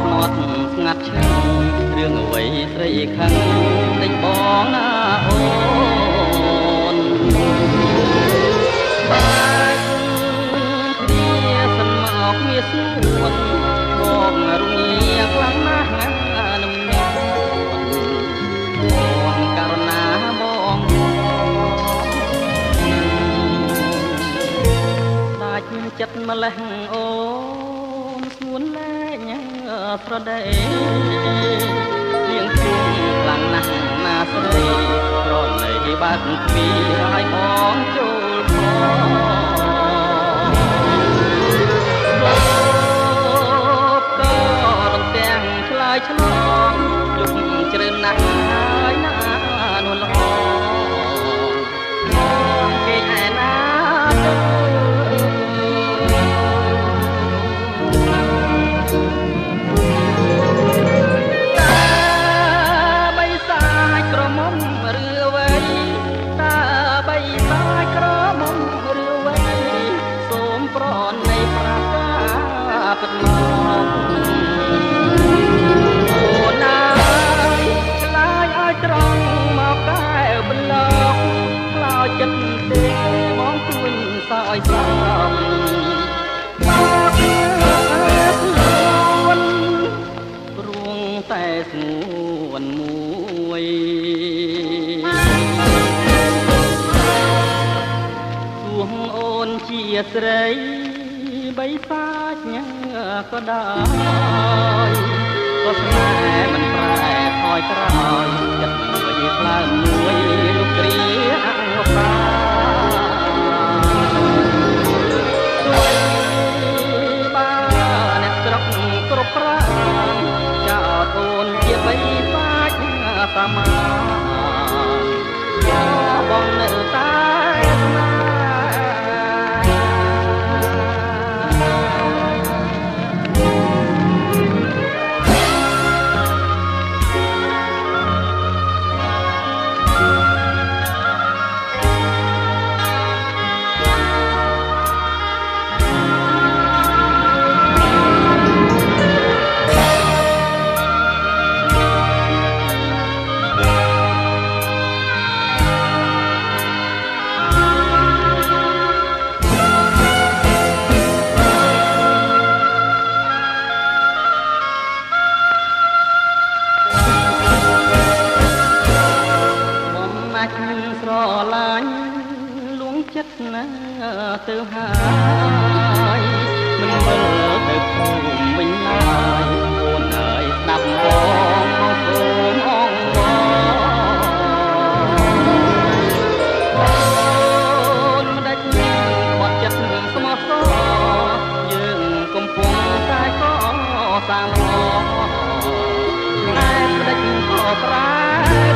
ភ្នាត់ស្ងាត់ឈឹងរឿងអ្វីស្រីខឹងតិចបងណាអូនបាទគ្នាសិនមកគ្នាស្ងួនបងរងាខ្លាំងណាស់នំនេះបងករណាបងដាច់ចិត្តម្លេះអូនស្ងួនលែងស្រដីលៀងជុំខ្លាំងណាស់ណាស្រីប្រណីបើកទ្វារឲ្យបងចូលផងក៏រំទាំងឆ្លើយឆ្លងលុកជ្រើណាស់ហើយណានួនល្អគេឯណាទៅពិតមកអូនណាយឆ្លើយឲ្យត្រង់មកកែវប្លុកខ្លោចចិត្តទេបងទួញសោយសំមកស្ងួនរួងតែស្ងួនមួយសួងអូនជាស្រីបីសាច់ញ៉ាក៏ដោយក៏ស្នេហ៍មិនប្រែថយក្រោយចិត្តមួយក្លើមមួយលុកគ្រាអង្សាជួយបាអ្នកស្រុកគ្រប់ប្រាំចោតអូនជាបីសាច់សាមាបងនៅតែស្នេហ៍ស្រឡាញ់លួងចិត្តណាទៅហើយមិនវិលទៅភូមិវិញឡើយអូនអើយស្ដាប់បងមកសូមអងវអូនមិនដាច់បាត់ចិត្តស្មោះសរយើងកំពុងតែក៏សាឡតែផ្ដេចក៏ប្រែ